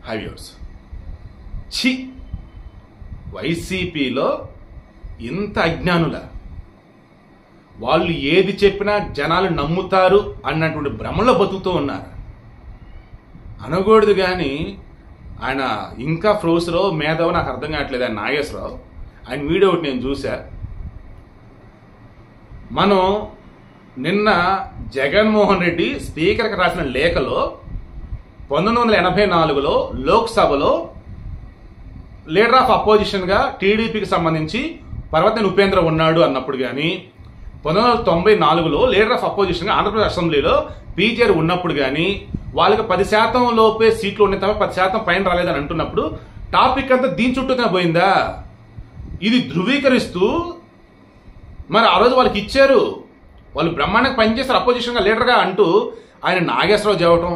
హైవ్యూర్స్ ఛీ, వైసీపీలో ఇంత అజ్ఞానుల, వాళ్ళు ఏది చెప్పినా జనాలు నమ్ముతారు అన్నటువంటి భ్రమలో బతుకుతూ ఉన్నారు. అనకూడదు కానీ ఆయన ఇంకా ఫ్రోస్లో మేధావు, నాకు అర్థం కావట్లేదు. ఆయన నాగేశ్వరరావు, ఆయన వీడియో ఒకటి నేను చూసా. మనం నిన్న జగన్మోహన్ రెడ్డి స్పీకర్కి రాసిన లేఖలో 1984లో లోక్సభలో లీడర్ ఆఫ్ అపోజిషన్గా టీడీపీకి సంబంధించి పర్వతనేని ఉపేంద్ర ఉన్నాడు అన్నప్పుడు కానీ, 1994లో లీడర్ ఆఫ్ అపోజిషన్గా ఆంధ్రప్రదేశ్ అసెంబ్లీలో పీజీఆర్ ఉన్నప్పుడు కానీ, వాళ్ళకి 10% లోపే సీట్లు ఉన్నాయి తప్ప 10% పైన రాలేదని అంటున్నప్పుడు టాపిక్ అంతా దీని చుట్టూనే పోయిందా? ఇది ధృవీకరిస్తూ మరి ఆ రోజు వాళ్ళకి ఇచ్చారు, వాళ్ళు బ్రహ్మాండంగా పనిచేస్తారు అపోజిషన్గా లీడర్గా అంటూ ఆయన నాగేశ్వరరావు చెప్పటం,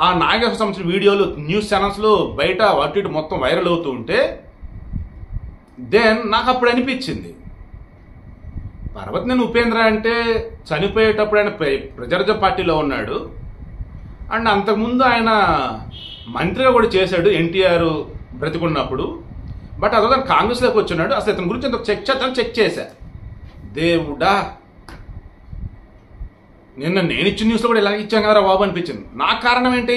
ఆ నాగేశ్వర సంబంధించిన వీడియోలు న్యూస్ ఛానల్స్లో బయట అటు ఇటు మొత్తం వైరల్ అవుతూ ఉంటే దెన్ నాకు అప్పుడు అనిపించింది, పర్వతనేని ఉపేంద్ర అంటే చనిపోయేటప్పుడు ఆయన ప్రజారాజ్యం పార్టీలో ఉన్నాడు అండ్ అంతకుముందు ఆయన మంత్రిగా కూడా చేశాడు ఎన్టీఆర్ బ్రతికున్నప్పుడు. బట్ అదో కాంగ్రెస్లోకి వచ్చున్నాడు. అసలు ఇతని గురించి ఎంత చెక్ చేశా. దేవుడా, నిన్న నేను ఇచ్చిన న్యూస్లో కూడా ఇలా ఇచ్చాను కదా బాబు అనిపించింది. నాకు కారణం ఏంటి?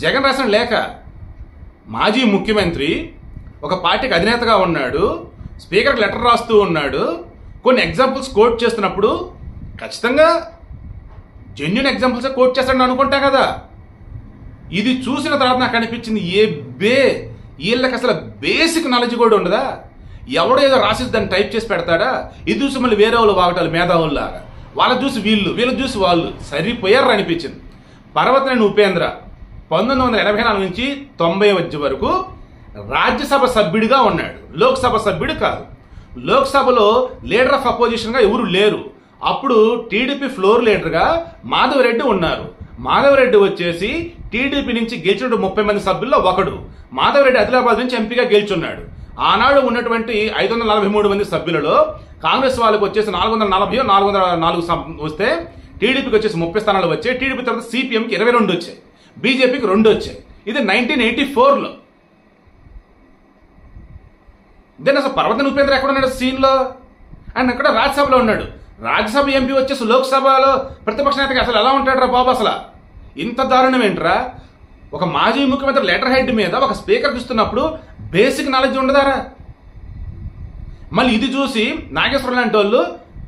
జగన్ రాసిన లేఖ. మాజీ ముఖ్యమంత్రి ఒక పార్టీకి అధినేతగా ఉన్నాడు, స్పీకర్కి లెటర్ రాస్తూ ఉన్నాడు, కొన్ని ఎగ్జాంపుల్స్ కోట్ చేస్తున్నప్పుడు ఖచ్చితంగా జెన్యున్ ఎగ్జాంపుల్స్ కోట్ చేస్తాడని అనుకుంటా కదా. ఇది చూసిన తర్వాత నాకు అనిపించింది, వీళ్ళకి అసలు బేసిక్ నాలెడ్జ్ కూడా ఉండదా? ఎవడో ఏదో రాసి దాన్ని టైప్ చేసి పెడతాడా? ఇది చూసి మళ్ళీ వేరే వాళ్ళు వాగటాలు మేధావుల్లాగా, వాళ్ళని చూసి వీళ్ళని చూసి వాళ్ళు సరిపోయారు అనిపించింది. పర్వతనేని ఉపేంద్ర 1984 నుంచి 90 వరకు రాజ్యసభ సభ్యుడిగా ఉన్నాడు, లోక్సభ సభ్యుడు కాదు. లోక్సభలో లీడర్ ఆఫ్ అపోజిషన్గా ఎవరు లేరు. అప్పుడు టీడీపీ ఫ్లోర్ లీడర్గా మాధవరెడ్డి ఉన్నారు. మాధవరెడ్డి వచ్చేసి టీడీపీ నుంచి గెలిచిన 30 మంది సభ్యుల్లో ఒకడు. మాధవరెడ్డి ఆదిలాబాద్ నుంచి ఎంపీగా గెలుచున్నాడు. ఆనాడు ఉన్నటువంటి 543 మంది సభ్యులలో కాంగ్రెస్ వాళ్ళకి వచ్చేసి 440 404 వస్తే టీడీపీకి వచ్చేసి 30 స్థానాలు వచ్చాయి. టీడీపీ తర్వాత సిపిఎంకి 22 వచ్చాయి, బీజేపీకి 2 వచ్చాయి. ఇది 1984లో. దెన్ అసలు పర్వతనేని ఉపేంద్ర ఎక్కడ ఉన్నాడు సీన్లో? ఆయన అక్కడ రాజ్యసభలో ఉన్నాడు. రాజ్యసభ ఎంపీ వచ్చేసి లోక్సభలో ప్రతిపక్ష నేతగా అసలు ఎలా ఉంటాడు రా బాబు? అసలు ఇంత దారుణం ఏంట్రా? ఒక మాజీ ముఖ్యమంత్రి లెటర్ హెడ్ మీద ఒక స్పీకర్కి ఇస్తున్నప్పుడు బేసిక్ నాలెడ్జ్ ఉండదారా? మళ్ళీ ఇది చూసి నాగేశ్వరం లాంటి వాళ్ళు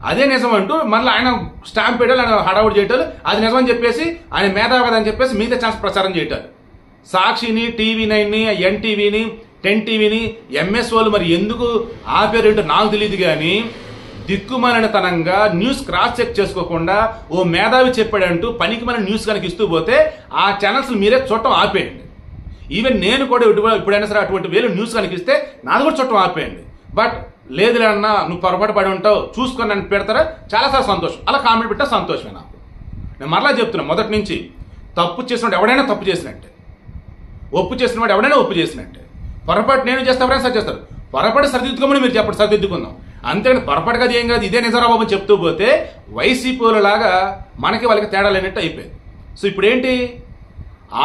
అదే నిజం అంటూ మళ్ళీ ఆయన స్టాంప్ వేయడాలు, ఆయన హడావుడి చేయటాలు, అది నిజం అని చెప్పేసి ఆయన మేధావి కదా అని చెప్పేసి మిగతా ఛాన్స్ ప్రచారం చేయటాలు. సాక్షిని, TV9ని, ఎన్టీవీని, 10 టీవీని, ఎంఎస్ఓలు మరి ఎందుకు ఆపేరేంటో నాకు తెలియదు కానీ దిక్కుమాలినతనంగా న్యూస్ క్రాస్ చెక్ చేసుకోకుండా ఓ మేధావి చెప్పాడంటూ పనికి మన న్యూస్ కనుక ఇస్తూ పోతే ఆ ఛానల్స్ మీరే చూడటం ఆపేయండి. ఈవెన్ నేను కూడా ఎప్పుడైనా సరే అటువంటి వేలు న్యూస్ కనుక ఇస్తే నాది కూడా చూడటం ఆపేయండి. బట్ లేదులే అన్న, నువ్వు పొరపాటు పడి ఉంటావు, చూసుకొని నన్ను పెడతారా, చాలాసార్లు సంతోషం. అలా కామెంట్ పెట్టా సంతోషమే నాకు. నేను మరలా చెప్తున్నా, మొదటి నుంచి తప్పు చేసినట్టు ఎవడైనా తప్పు చేసినట్టే, ఒప్పు చేసిన వాడు ఎవడైనా ఒప్పు చేసినట్టే. పొరపాటు నేను చేస్తే ఎవరైనా సరి చేస్తారు. పొరపాటు సరిదిద్దుకోమని మీరు చెప్పండి, సరిదిద్దుకుందాం. అంతేగాని పొరపాటు కాదు, ఏం కాదు, ఇదే నిజరా బాబు చెప్తూ పోతే వైసీపీలాగా మనకి వాళ్ళకి తేడా లేనట్టు అయిపోయింది. సో ఇప్పుడు ఏంటి?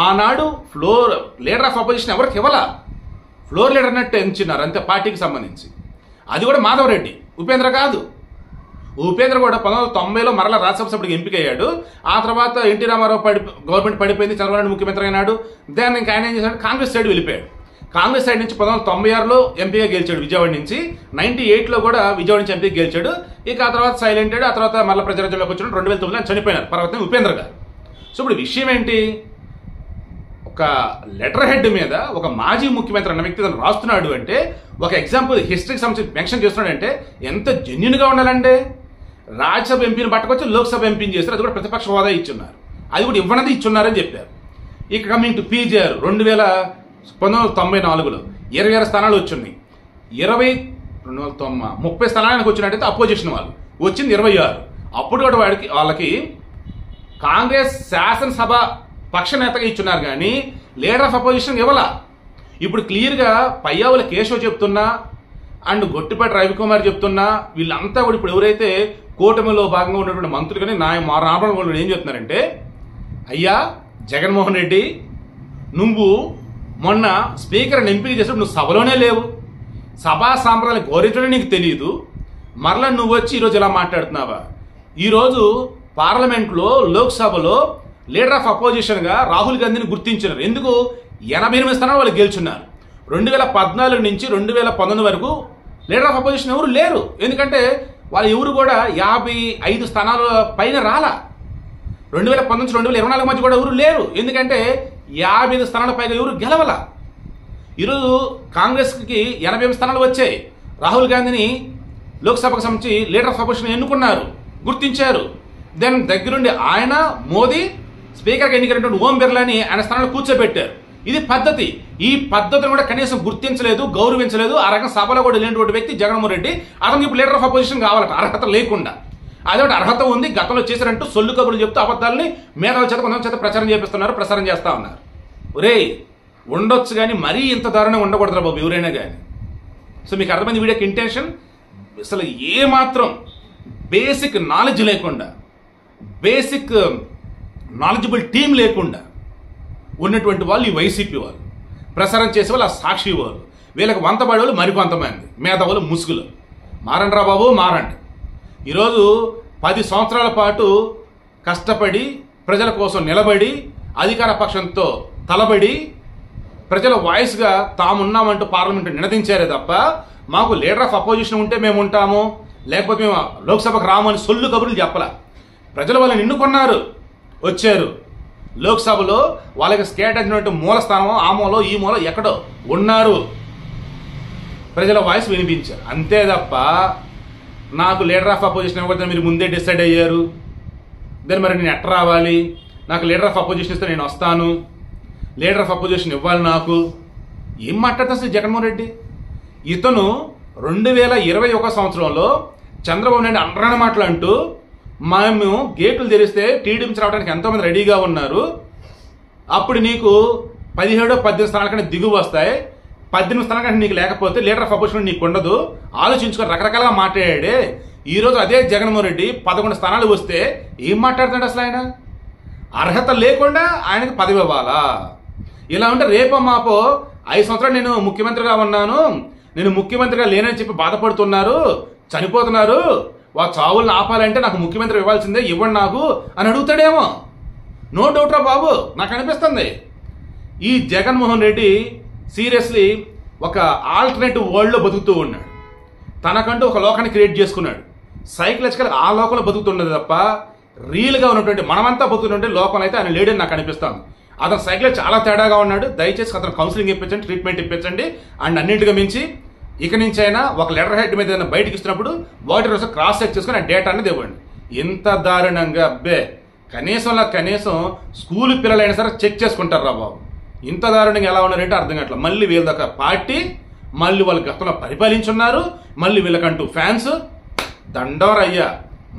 ఆనాడు ఫ్లోర్ లీడర్ ఆఫ్ అపోజిషన్ ఎవరికి ఇవ్వాలా, ఫ్లోర్ లీడర్ అన్నట్టు ఎంచున్నారు అంతే పార్టీకి సంబంధించి. అది కూడా మాధవరెడ్డి, ఉపేంద్ర కాదు. ఉపేంద్ర కూడా 1990లో మరలా రాజ్యసభ సభ్యుడికి ఎంపిక అయ్యాడు. ఆ తర్వాత ఎన్టీ రామారావు గవర్నమెంట్ పడిపోయింది, చంద్రబాబు నాయుడు ముఖ్యమంత్రి అయినాడు. దాన్ని ఇంకా ఆయన ఏం చేశాడు, కాంగ్రెస్ సైడ్ వెళ్ళిపోయాడు. కాంగ్రెస్ సైడ్ నుంచి 1996లో ఎంపీగా గెలిచాడు విజయవాడ నుంచి, 98లో కూడా విజయవాడ నుంచి ఎంపీగా గెలిచాడు. ఇక ఆ తర్వాత సైలెంట్ అయ్యాడు. ఆ తర్వాత మళ్ళీ ప్రజారాజ్యంలోకి వచ్చిన 2009లో చనిపోయినారు పర్వతనేని ఉపేంద్ర గారు. సో ఇప్పుడు విషయం ఏంటి? ఒక లెటర్ హెడ్ మీద ఒక మాజీ ముఖ్యమంత్రి అన్న వ్యక్తి తను రాస్తున్నాడు అంటే, ఒక ఎగ్జాంపుల్ హిస్టరీకి సంబంధించి మెన్షన్ చేస్తున్నాడు అంటే ఎంత జెన్యున్గా ఉండాలంటే. రాజ్యసభ ఎంపీని పట్టుకొచ్చి లోక్సభ ఎంపీని చేస్తారు, అది కూడా ప్రతిపక్ష హోదా ఇచ్చున్నారు, అది కూడా ఇవ్వనది ఇచ్చున్నారని చెప్పారు. ఇక కమింగ్ టు పీజీఆర్ 1994లో 26 స్థానాలు వచ్చున్నాయి. 30 స్థానాలకు వచ్చినట్టయితే అపోజిషన్ వాళ్ళు వచ్చింది 26. అప్పుడు కూడా వాళ్ళకి కాంగ్రెస్ శాసనసభ పక్ష నేతగా ఇచ్చున్నారు కానీ లీడర్ ఆఫ్ అపోజిషన్ ఇవ్వాల. ఇప్పుడు క్లియర్గా పయ్యావుల కేశవ్ చెప్తున్నా అండ్ గొట్టిపాటి రవికుమార్ చెప్తున్నా, వీళ్ళంతా కూడా ఇప్పుడు ఎవరైతే కూటమిలో భాగంగా ఉన్నటువంటి మంత్రులు కానీ నార్మల్ వాళ్ళు ఏం చెప్తున్నారంటే, అయ్యా జగన్మోహన్ రెడ్డి, నువ్వు మొన్న స్పీకర్ని ఎంపిక చేసినప్పుడు నువ్వు సభలోనే లేవు, సభా సాంప్రదాయాలు గౌరవించడం నీకు తెలియదు, మరలా నువ్వు వచ్చి ఈరోజు ఇలా మాట్లాడుతున్నావా? ఈరోజు పార్లమెంట్లో లోక్సభలో లీడర్ ఆఫ్ అపోజిషన్గా రాహుల్ గాంధీని గుర్తించినారు. ఎందుకు? 88 స్థానాలు వాళ్ళు గెలుచున్నారు. 2014 నుంచి 2019 వరకు లీడర్ ఆఫ్ అపోజిషన్ ఎవరు లేరు. ఎందుకంటే వాళ్ళు ఎవరు కూడా 55 స్థానాల పైన రాలా. 2019 నుంచి 2024 మధ్య కూడా ఎవరు లేరు. ఎందుకంటే 55 స్థానాల పైన ఎవరు గెలవల. ఈరోజు కాంగ్రెస్కి 88 స్థానాలు వచ్చాయి. రాహుల్ గాంధీని లోక్సభకు సంబంధించి లీడర్ ఆఫ్ అపోజిషన్ ఎన్నుకున్నారు, గుర్తించారు. దెన్ దగ్గరుండి ఆయన మోదీ స్పీకర్కి ఎన్నికైనటువంటి ఓం బిర్లాని ఆయన స్థానంలో కూర్చోబెట్టారు. ఇది పద్ధతి. ఈ పద్ధతిని కూడా కనీసం గుర్తించలేదు, గౌరవించలేదు. ఆ రకం సభలో కూడా లేనటువంటి వ్యక్తి జగన్మోహన్ రెడ్డి. అతనికి ఇప్పుడు లీడర్ ఆఫ్ అపోజిషన్ కావాలట, అర్హత లేకుండా. అదొకటి అర్హత ఉంది, గతంలో చేశారంటూ సొల్లు కబుర్లు చెప్తూ అబద్ధాలని మేధావుల చేత కొంతమంది చేత ప్రచారం చేపిస్తున్నారు, ప్రసారం చేస్తా ఉన్నారు. ఒరే ఉండొచ్చు కానీ మరీ ఇంత దారుణంగా ఉండకూడదురా బాబు ఎవరైనా కానీ. సో మీకు అర్థమైంది వీడియోకి ఇంటెన్షన్. అసలు ఏమాత్రం బేసిక్ నాలెడ్జ్ లేకుండా, బేసిక్ నాలెడ్జబుల్ టీం లేకుండా ఉన్నటువంటి వాళ్ళు ఈ వైసీపీ వాళ్ళు, ప్రసారం చేసే వాళ్ళు ఆ సాక్షి వాళ్ళు, వీళ్ళకి వంతపడే వాళ్ళు మరికొంతమంది మేధావులు ముసుగులు. మారండి రా బాబు, మారండి. ఈరోజు 10 సంవత్సరాల పాటు కష్టపడి ప్రజల కోసం నిలబడి అధికార పక్షంతో తలబడి ప్రజల వాయిస్గా తామున్నామంటూ పార్లమెంట్ నినదించారే తప్ప మాకు లీడర్ ఆఫ్ అపోజిషన్ ఉంటే మేము ఉంటాము, లేకపోతే మేము లోక్సభకు రాము అని సొల్లు కబుర్లు చెప్పలా. ప్రజలు వాళ్ళని ఎన్నుకున్నారు, వచ్చారు. లోక్సభలో వాళ్ళకి కేటాయించినటువంటి మూల స్థానం ఆ మూల ఈ మూల ఎక్కడో ఉన్నారు, ప్రజల వాయిస్ వినిపించారు. అంతే తప్ప నాకు లీడర్ ఆఫ్ అపోజిషన్ ఇవ్వకపోతే మీరు ముందే డిసైడ్ అయ్యారు, దాన్ని మరి నేను ఎట్ట రావాలి, నాకు లీడర్ ఆఫ్ అపోజిషన్ ఇస్తే నేను వస్తాను, లీడర్ ఆఫ్ అపోజిషన్ ఇవ్వాలి నాకు. ఏం మాట్లాడతా అసలు జగన్మోహన్ రెడ్డి? ఇతను 2021 సంవత్సరంలో చంద్రబాబు నాయుడు అనరాని మాటలు అంటూ మేము గేట్లు తెరిస్తే టీడీపీ రావడానికి ఎంతోమంది రెడీగా ఉన్నారు, అప్పుడు నీకు 17-18 స్థానాల కంటే దిగువ వస్తాయి, 18 స్థానాల కంటే నీకు లేకపోతే లీడర్ ఆఫ్ అపోజిషన్ నీకు ఉండదు, ఆలోచించుకొని రకరకాలుగా మాట్లాడాడే. ఈరోజు అదే జగన్మోహన్ రెడ్డి 11 స్థానాలు వస్తే ఏం మాట్లాడుతున్నాడు అసలు? ఆయన అర్హత లేకుండా ఆయనకు పదవి ఇవ్వాలా? ఇలా ఉంటే రేపో మాపో 5 సంవత్సరాలు నేను ముఖ్యమంత్రిగా ఉన్నాను, నేను ముఖ్యమంత్రిగా లేనని చెప్పి బాధపడుతున్నారు, చనిపోతున్నారు, వా చావులను ఆపాలంటే నాకు ముఖ్యమంత్రి ఇవ్వాల్సిందే, ఇవ్వండి నాకు అని అడుగుతాడేమో. నో డౌట్ రా బాబు, నాకు అనిపిస్తుంది ఈ జగన్మోహన్ రెడ్డి సీరియస్లీ ఒక ఆల్టర్నేటివ్ వరల్డ్లో బతుకుతూ ఉన్నాడు. తనకంటూ ఒక లోకాన్ని క్రియేట్ చేసుకున్నాడు. సైకలాజికల్ ఆ లోకంలో బతుకుతున్నది తప్ప రియల్గా ఉన్నటువంటి మనమంతా బతుకుతుంటే లోకంలో అయితే ఆయన లేడని నాకు అనిపిస్తుంది. అతను సైకిల్ చాలా తేడాగా ఉన్నాడు. దయచేసి అతను కౌన్సిలింగ్ ఇప్పించండి, ట్రీట్మెంట్ ఇప్పించండి. అండ్ అన్నింటిగా మించి ఇక నుంచి అయినా ఒక లెటర్ హెడ్ మీద ఏదైనా బయటకు ఇస్తున్నప్పుడు వాటి రోజు క్రాస్ చెక్ చేసుకుని ఆ డేటా అనేది ఇవ్వండి. ఇంత దారుణంగా అబ్బే కనీసం స్కూల్ పిల్లలైనా సరే చెక్ చేసుకుంటారు రా బాబు. ఇంత దారుణంగా ఎలా ఉన్నారంటే అర్థం కావట్లేదు. మళ్ళీ వీళ్ళ దాకా పార్టీ, మళ్ళీ వాళ్ళు గతంలో పరిపాలించున్నారు, మళ్ళీ వీళ్ళకంటూ ఫ్యాన్స్. దండోరయ్యా.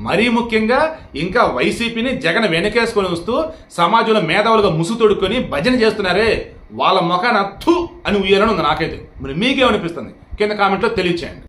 మరీ ముఖ్యంగా ఇంకా వైసీపీని జగన్ వెనకేసుకొని వస్తూ సమాజంలో మేధావులుగా ముసు తొడుక్కొని భజన చేస్తున్నారే, వాళ్ళ ముఖాన థు అని ఉయ్యాలని ఉంది నాకైతే. మరి మీకేమనిపిస్తుంది కింద కామెంట్లో తెలియచేయండి.